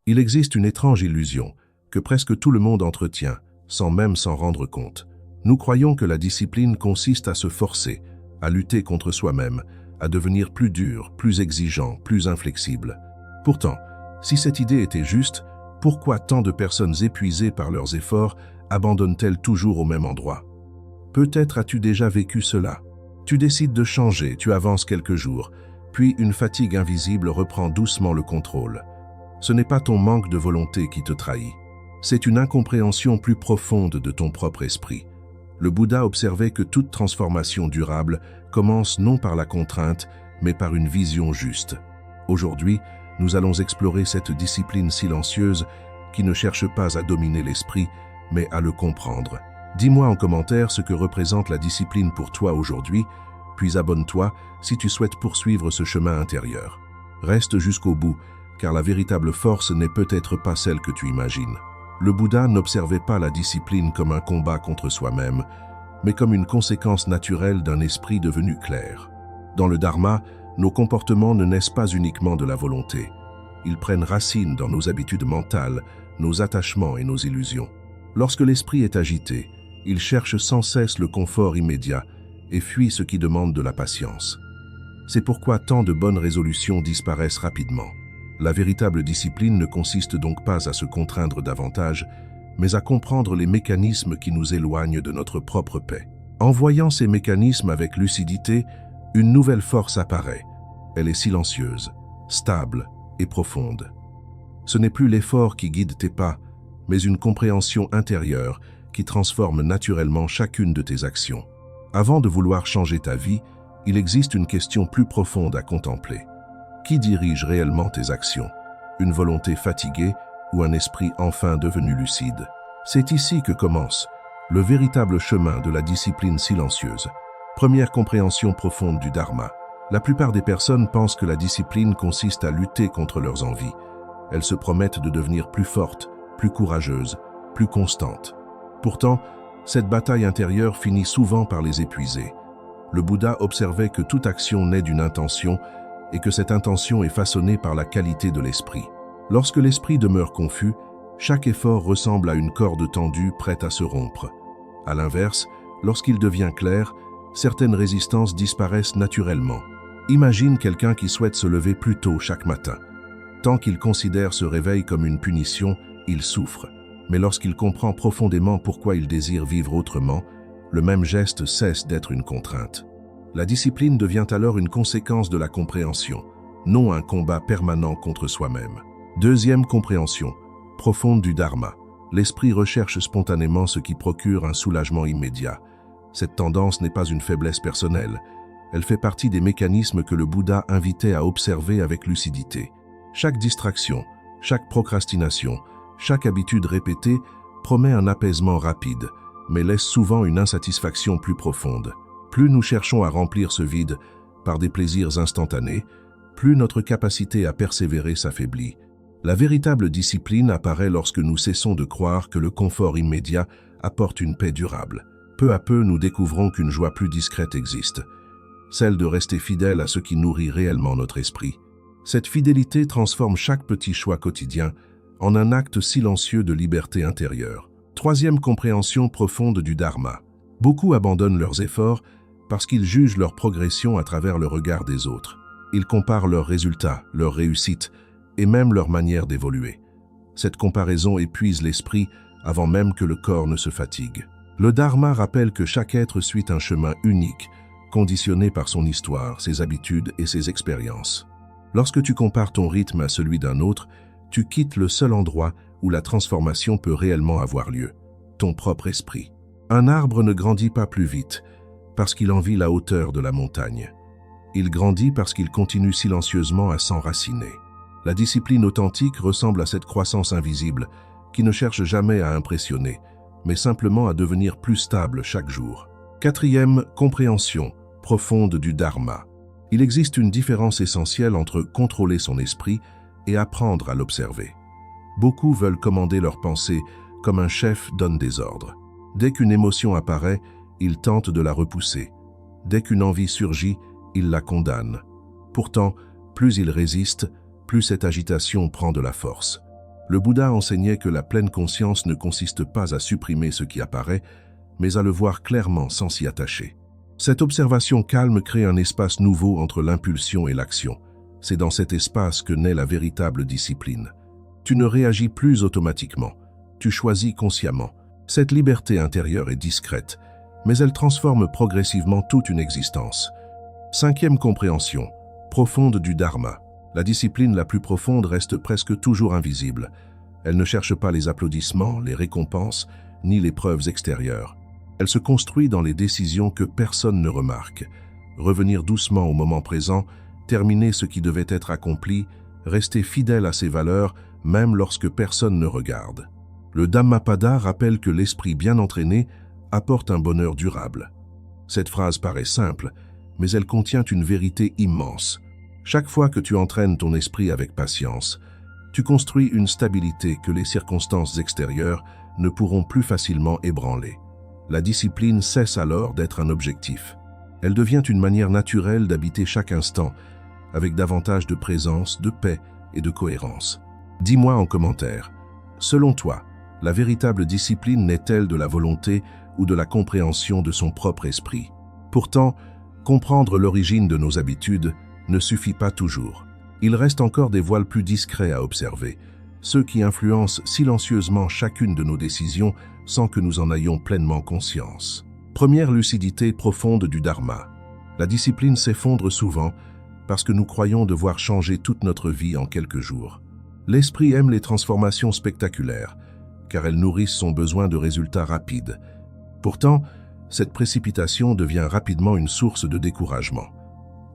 Il existe une étrange illusion que presque tout le monde entretient, sans même s'en rendre compte. Nous croyons que la discipline consiste à se forcer, à lutter contre soi-même, à devenir plus dur, plus exigeant, plus inflexible. Pourtant, si cette idée était juste, pourquoi tant de personnes épuisées par leurs efforts abandonnent-elles toujours au même endroit? Peut-être as-tu déjà vécu cela. Tu décides de changer, tu avances quelques jours, puis une fatigue invisible reprend doucement le contrôle. Ce n'est pas ton manque de volonté qui te trahit. C'est une incompréhension plus profonde de ton propre esprit. Le Bouddha observait que toute transformation durable commence non par la contrainte, mais par une vision juste. Aujourd'hui, nous allons explorer cette discipline silencieuse qui ne cherche pas à dominer l'esprit, mais à le comprendre. Dis-moi en commentaire ce que représente la discipline pour toi aujourd'hui, puis abonne-toi si tu souhaites poursuivre ce chemin intérieur. Reste jusqu'au bout, car la véritable force n'est peut-être pas celle que tu imagines. Le Bouddha n'observait pas la discipline comme un combat contre soi-même, mais comme une conséquence naturelle d'un esprit devenu clair. Dans le Dharma, nos comportements ne naissent pas uniquement de la volonté. Ils prennent racine dans nos habitudes mentales, nos attachements et nos illusions. Lorsque l'esprit est agité, il cherche sans cesse le confort immédiat et fuit ce qui demande de la patience. C'est pourquoi tant de bonnes résolutions disparaissent rapidement. La véritable discipline ne consiste donc pas à se contraindre davantage, mais à comprendre les mécanismes qui nous éloignent de notre propre paix. En voyant ces mécanismes avec lucidité, une nouvelle force apparaît. Elle est silencieuse, stable et profonde. Ce n'est plus l'effort qui guide tes pas, mais une compréhension intérieure qui transforme naturellement chacune de tes actions. Avant de vouloir changer ta vie, il existe une question plus profonde à contempler. Qui dirige réellement tes actions? Une volonté fatiguée ou un esprit enfin devenu lucide? C'est ici que commence le véritable chemin de la discipline silencieuse. Première compréhension profonde du Dharma. La plupart des personnes pensent que la discipline consiste à lutter contre leurs envies. Elles se promettent de devenir plus fortes, plus courageuses, plus constantes. Pourtant, cette bataille intérieure finit souvent par les épuiser. Le Bouddha observait que toute action naît d'une intention et que cette intention est façonnée par la qualité de l'esprit. Lorsque l'esprit demeure confus, chaque effort ressemble à une corde tendue prête à se rompre. À l'inverse, lorsqu'il devient clair, certaines résistances disparaissent naturellement. Imagine quelqu'un qui souhaite se lever plus tôt chaque matin. Tant qu'il considère ce réveil comme une punition, il souffre. Mais lorsqu'il comprend profondément pourquoi il désire vivre autrement, le même geste cesse d'être une contrainte. La discipline devient alors une conséquence de la compréhension, non un combat permanent contre soi-même. Deuxième compréhension, profonde du Dharma. L'esprit recherche spontanément ce qui procure un soulagement immédiat. Cette tendance n'est pas une faiblesse personnelle. Elle fait partie des mécanismes que le Bouddha invitait à observer avec lucidité. Chaque distraction, chaque procrastination, chaque habitude répétée promet un apaisement rapide, mais laisse souvent une insatisfaction plus profonde. Plus nous cherchons à remplir ce vide par des plaisirs instantanés, plus notre capacité à persévérer s'affaiblit. La véritable discipline apparaît lorsque nous cessons de croire que le confort immédiat apporte une paix durable. Peu à peu, nous découvrons qu'une joie plus discrète existe, celle de rester fidèle à ce qui nourrit réellement notre esprit. Cette fidélité transforme chaque petit choix quotidien en un acte silencieux de liberté intérieure. Troisième compréhension profonde du Dharma. Beaucoup abandonnent leurs efforts parce qu'ils jugent leur progression à travers le regard des autres. Ils comparent leurs résultats, leurs réussites et même leur manière d'évoluer. Cette comparaison épuise l'esprit avant même que le corps ne se fatigue. Le Dharma rappelle que chaque être suit un chemin unique, conditionné par son histoire, ses habitudes et ses expériences. Lorsque tu compares ton rythme à celui d'un autre, tu quittes le seul endroit où la transformation peut réellement avoir lieu, ton propre esprit. Un arbre ne grandit pas plus vite parce qu'il envie la hauteur de la montagne. Il grandit parce qu'il continue silencieusement à s'enraciner. La discipline authentique ressemble à cette croissance invisible qui ne cherche jamais à impressionner, mais simplement à devenir plus stable chaque jour. Quatrième compréhension profonde du Dharma. Il existe une différence essentielle entre contrôler son esprit et apprendre à l'observer. Beaucoup veulent commander leurs pensées comme un chef donne des ordres. Dès qu'une émotion apparaît, ils tentent de la repousser. Dès qu'une envie surgit, ils la condamnent. Pourtant, plus ils résistent, plus cette agitation prend de la force. Le Bouddha enseignait que la pleine conscience ne consiste pas à supprimer ce qui apparaît, mais à le voir clairement sans s'y attacher. Cette observation calme crée un espace nouveau entre l'impulsion et l'action. C'est dans cet espace que naît la véritable discipline. Tu ne réagis plus automatiquement, tu choisis consciemment. Cette liberté intérieure est discrète, mais elle transforme progressivement toute une existence. Cinquième compréhension, profonde du Dharma. La discipline la plus profonde reste presque toujours invisible. Elle ne cherche pas les applaudissements, les récompenses, ni les preuves extérieures. Elle se construit dans les décisions que personne ne remarque. Revenir doucement au moment présent, terminer ce qui devait être accompli, rester fidèle à ses valeurs, même lorsque personne ne regarde. Le Dhammapada rappelle que l'esprit bien entraîné apporte un bonheur durable. Cette phrase paraît simple, mais elle contient une vérité immense. Chaque fois que tu entraînes ton esprit avec patience, tu construis une stabilité que les circonstances extérieures ne pourront plus facilement ébranler. La discipline cesse alors d'être un objectif. Elle devient une manière naturelle d'habiter chaque instant, avec davantage de présence, de paix et de cohérence. Dis-moi en commentaire, selon toi, la véritable discipline naît-elle de la volonté ou de la compréhension de son propre esprit? Pourtant, comprendre l'origine de nos habitudes ne suffit pas toujours. Il reste encore des voiles plus discrets à observer, ceux qui influencent silencieusement chacune de nos décisions sans que nous en ayons pleinement conscience. Première lucidité profonde du Dharma. La discipline s'effondre souvent parce que nous croyons devoir changer toute notre vie en quelques jours. L'esprit aime les transformations spectaculaires, car elles nourrissent son besoin de résultats rapides. Pourtant, cette précipitation devient rapidement une source de découragement.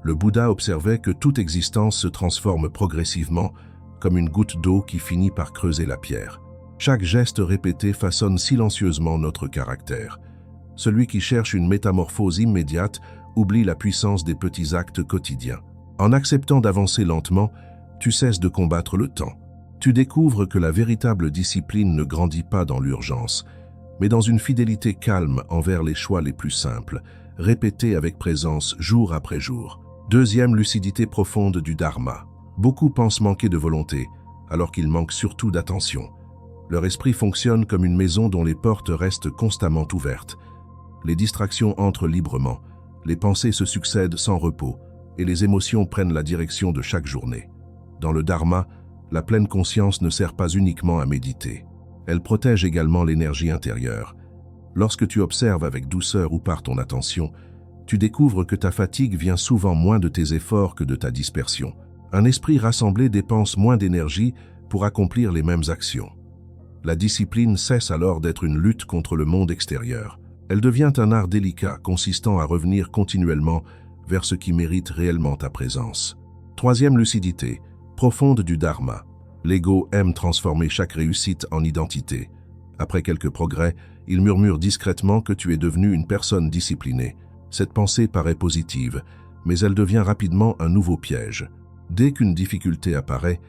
Le Bouddha observait que toute existence se transforme progressivement, comme une goutte d'eau qui finit par creuser la pierre. Chaque geste répété façonne silencieusement notre caractère. Celui qui cherche une métamorphose immédiate oublie la puissance des petits actes quotidiens. En acceptant d'avancer lentement, tu cesses de combattre le temps. Tu découvres que la véritable discipline ne grandit pas dans l'urgence, mais dans une fidélité calme envers les choix les plus simples, répétés avec présence jour après jour. Deuxième lucidité profonde du Dharma. Beaucoup pensent manquer de volonté, alors qu'ils manquent surtout d'attention. Leur esprit fonctionne comme une maison dont les portes restent constamment ouvertes. Les distractions entrent librement, les pensées se succèdent sans repos, et les émotions prennent la direction de chaque journée. Dans le Dharma, la pleine conscience ne sert pas uniquement à méditer. Elle protège également l'énergie intérieure. Lorsque tu observes avec douceur où part ton attention, tu découvres que ta fatigue vient souvent moins de tes efforts que de ta dispersion. Un esprit rassemblé dépense moins d'énergie pour accomplir les mêmes actions. La discipline cesse alors d'être une lutte contre le monde extérieur. Elle devient un art délicat consistant à revenir continuellement vers ce qui mérite réellement ta présence. Troisième lucidité, profonde du Dharma. L'ego aime transformer chaque réussite en identité. Après quelques progrès, il murmure discrètement que tu es devenu une personne disciplinée. Cette pensée paraît positive, mais elle devient rapidement un nouveau piège. Dès qu'une difficulté apparaît,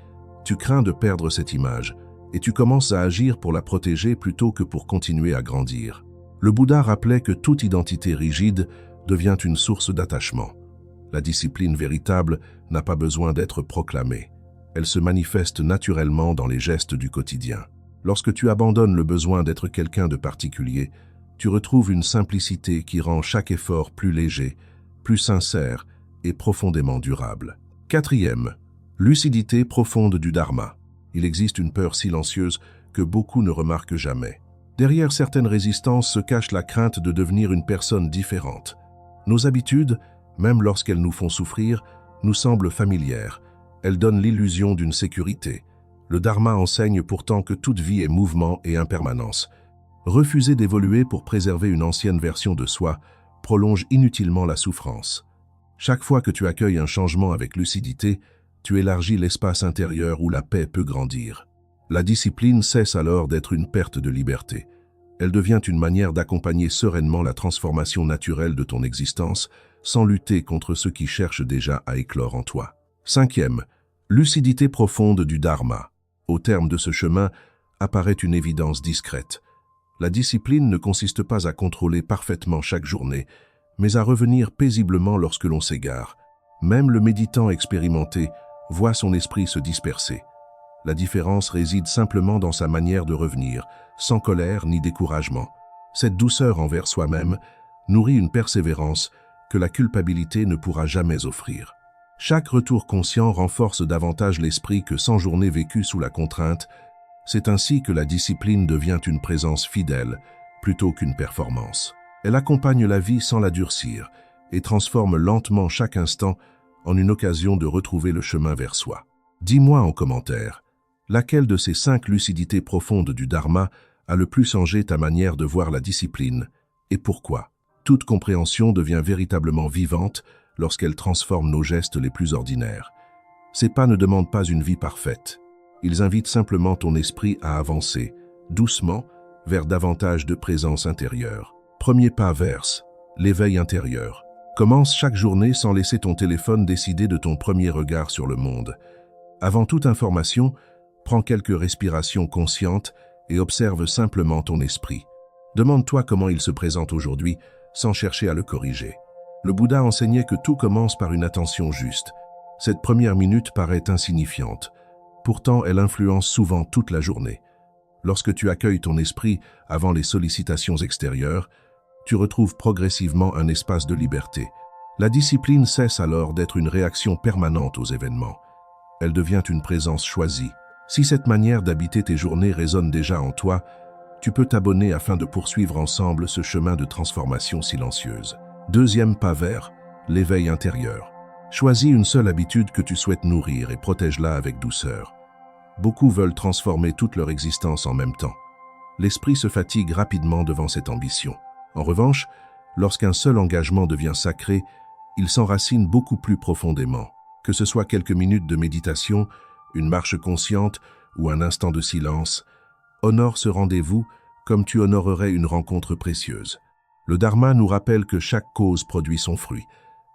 tu crains de perdre cette image et tu commences à agir pour la protéger plutôt que pour continuer à grandir. Le Bouddha rappelait que toute identité rigide devient une source d'attachement. La discipline véritable n'a pas besoin d'être proclamée. Elle se manifeste naturellement dans les gestes du quotidien. Lorsque tu abandonnes le besoin d'être quelqu'un de particulier, tu retrouves une simplicité qui rend chaque effort plus léger, plus sincère et profondément durable. Quatrième, lucidité profonde du Dharma. Il existe une peur silencieuse que beaucoup ne remarquent jamais. Derrière certaines résistances se cache la crainte de devenir une personne différente. Nos habitudes, même lorsqu'elles nous font souffrir, nous semblent familières. Elles donnent l'illusion d'une sécurité. Le Dharma enseigne pourtant que toute vie est mouvement et impermanence. Refuser d'évoluer pour préserver une ancienne version de soi prolonge inutilement la souffrance. Chaque fois que tu accueilles un changement avec lucidité, tu élargis l'espace intérieur où la paix peut grandir. La discipline cesse alors d'être une perte de liberté. Elle devient une manière d'accompagner sereinement la transformation naturelle de ton existence, sans lutter contre ceux qui cherchent déjà à éclore en toi. Cinquième, lucidité profonde du Dharma. Au terme de ce chemin, apparaît une évidence discrète. La discipline ne consiste pas à contrôler parfaitement chaque journée, mais à revenir paisiblement lorsque l'on s'égare. Même le méditant expérimenté voit son esprit se disperser. La différence réside simplement dans sa manière de revenir, sans colère ni découragement. Cette douceur envers soi-même nourrit une persévérance que la culpabilité ne pourra jamais offrir. Chaque retour conscient renforce davantage l'esprit que 100 journées vécues sous la contrainte. C'est ainsi que la discipline devient une présence fidèle, plutôt qu'une performance. Elle accompagne la vie sans la durcir et transforme lentement chaque instant en une occasion de retrouver le chemin vers soi. Dis-moi en commentaire, laquelle de ces 5 lucidités profondes du Dharma a le plus changé ta manière de voir la discipline et pourquoi? Toute compréhension devient véritablement vivante lorsqu'elle transforme nos gestes les plus ordinaires. Ces pas ne demandent pas une vie parfaite. Ils invitent simplement ton esprit à avancer, doucement, vers davantage de présence intérieure. Premier pas verse l'éveil intérieur. Commence chaque journée sans laisser ton téléphone décider de ton premier regard sur le monde. Avant toute information, prends quelques respirations conscientes et observe simplement ton esprit. Demande-toi comment il se présente aujourd'hui, sans chercher à le corriger. Le Bouddha enseignait que tout commence par une attention juste. Cette première minute paraît insignifiante. Pourtant, elle influence souvent toute la journée. Lorsque tu accueilles ton esprit avant les sollicitations extérieures, tu retrouves progressivement un espace de liberté. La discipline cesse alors d'être une réaction permanente aux événements. Elle devient une présence choisie. Si cette manière d'habiter tes journées résonne déjà en toi, tu peux t'abonner afin de poursuivre ensemble ce chemin de transformation silencieuse. Deuxième pas vers l'éveil intérieur. Choisis une seule habitude que tu souhaites nourrir et protège-la avec douceur. Beaucoup veulent transformer toute leur existence en même temps. L'esprit se fatigue rapidement devant cette ambition. En revanche, lorsqu'un seul engagement devient sacré, il s'enracine beaucoup plus profondément. Que ce soit quelques minutes de méditation, une marche consciente ou un instant de silence, honore ce rendez-vous comme tu honorerais une rencontre précieuse. Le Dharma nous rappelle que chaque cause produit son fruit.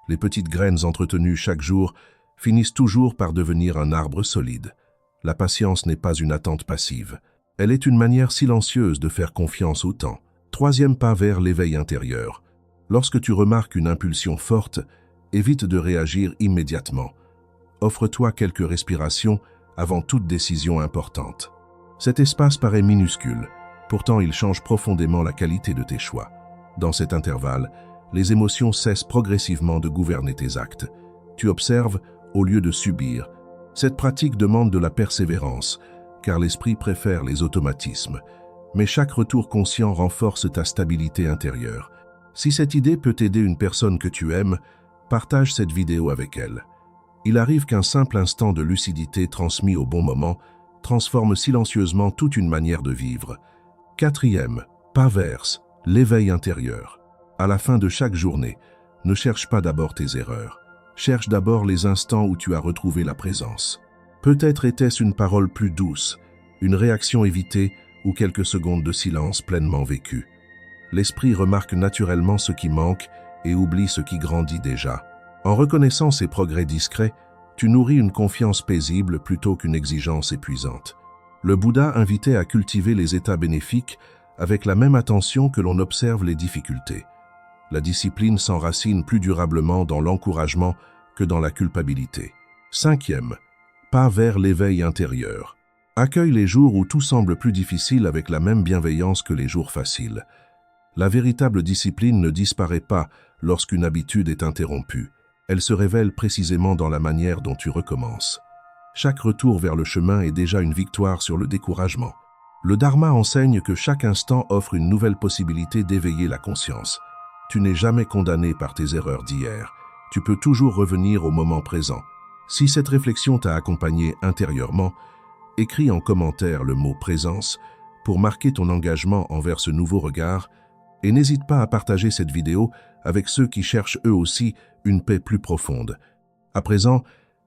Les petites graines entretenues chaque jour finissent toujours par devenir un arbre solide. La patience n'est pas une attente passive. Elle est une manière silencieuse de faire confiance au temps. Troisième pas vers l'éveil intérieur. Lorsque tu remarques une impulsion forte, évite de réagir immédiatement. Offre-toi quelques respirations avant toute décision importante. Cet espace paraît minuscule, pourtant il change profondément la qualité de tes choix. Dans cet intervalle, les émotions cessent progressivement de gouverner tes actes. Tu observes au lieu de subir. Cette pratique demande de la persévérance, car l'esprit préfère les automatismes. Mais chaque retour conscient renforce ta stabilité intérieure. Si cette idée peut aider une personne que tu aimes, partage cette vidéo avec elle. Il arrive qu'un simple instant de lucidité transmis au bon moment transforme silencieusement toute une manière de vivre. Quatrième, pas verse l'éveil intérieur. À la fin de chaque journée, ne cherche pas d'abord tes erreurs. Cherche d'abord les instants où tu as retrouvé la présence. Peut-être était-ce une parole plus douce, une réaction évitée ou quelques secondes de silence pleinement vécues. L'esprit remarque naturellement ce qui manque et oublie ce qui grandit déjà. En reconnaissant ces progrès discrets, tu nourris une confiance paisible plutôt qu'une exigence épuisante. Le Bouddha invitait à cultiver les états bénéfiques avec la même attention que l'on observe les difficultés. La discipline s'enracine plus durablement dans l'encouragement que dans la culpabilité. Cinquième, pas vers l'éveil intérieur. Accueille les jours où tout semble plus difficile avec la même bienveillance que les jours faciles. La véritable discipline ne disparaît pas lorsqu'une habitude est interrompue. Elle se révèle précisément dans la manière dont tu recommences. Chaque retour vers le chemin est déjà une victoire sur le découragement. Le Dharma enseigne que chaque instant offre une nouvelle possibilité d'éveiller la conscience. Tu n'es jamais condamné par tes erreurs d'hier. Tu peux toujours revenir au moment présent. Si cette réflexion t'a accompagné intérieurement, écris en commentaire le mot « présence » pour marquer ton engagement envers ce nouveau regard et n'hésite pas à partager cette vidéo avec ceux qui cherchent eux aussi une paix plus profonde. À présent,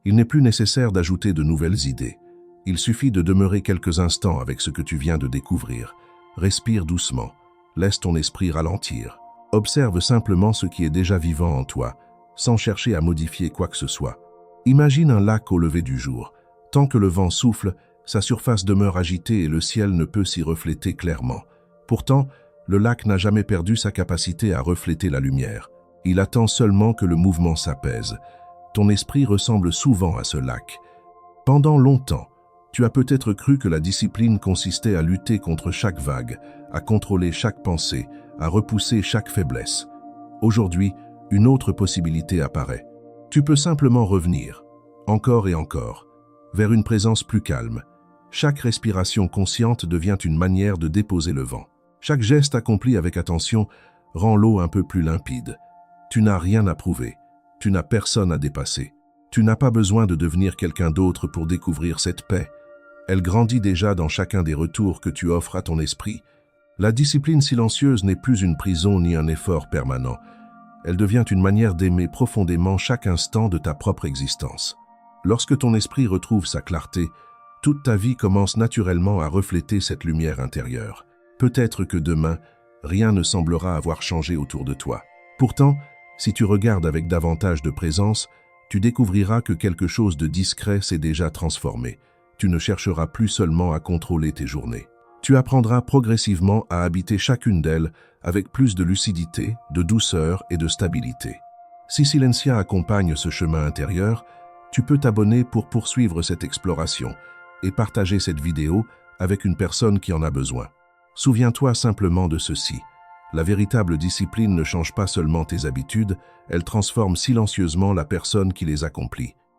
il n'est plus nécessaire d'ajouter de nouvelles idées. Il suffit de demeurer quelques instants avec ce que tu viens de découvrir. Respire doucement, laisse ton esprit ralentir. Observe simplement ce qui est déjà vivant en toi, sans chercher à modifier quoi que ce soit. Imagine un lac au lever du jour. Tant que le vent souffle, sa surface demeure agitée et le ciel ne peut s'y refléter clairement. Pourtant, le lac n'a jamais perdu sa capacité à refléter la lumière. Il attend seulement que le mouvement s'apaise. Ton esprit ressemble souvent à ce lac. Pendant longtemps, Tu as peut-être cru que la discipline consistait à lutter contre chaque vague, à contrôler chaque pensée, à repousser chaque faiblesse. Aujourd'hui, une autre possibilité apparaît. Tu peux simplement revenir, encore et encore, vers une présence plus calme. Chaque respiration consciente devient une manière de déposer le vent. Chaque geste accompli avec attention rend l'eau un peu plus limpide. Tu n'as rien à prouver, tu n'as personne à dépasser. Tu n'as pas besoin de devenir quelqu'un d'autre pour découvrir cette paix. Elle grandit déjà dans chacun des retours que tu offres à ton esprit. La discipline silencieuse n'est plus une prison ni un effort permanent. Elle devient une manière d'aimer profondément chaque instant de ta propre existence. Lorsque ton esprit retrouve sa clarté, toute ta vie commence naturellement à refléter cette lumière intérieure. Peut-être que demain, rien ne semblera avoir changé autour de toi. Pourtant, si tu regardes avec davantage de présence, tu découvriras que quelque chose de discret s'est déjà transformé. Tu ne chercheras plus seulement à contrôler tes journées. Tu apprendras progressivement à habiter chacune d'elles avec plus de lucidité, de douceur et de stabilité. Si Silencia accompagne ce chemin intérieur, tu peux t'abonner pour poursuivre cette exploration et partager cette vidéo avec une personne qui en a besoin. Souviens-toi simplement de ceci. La véritable discipline ne change pas seulement tes habitudes, elle transforme silencieusement la personne qui les accomplit.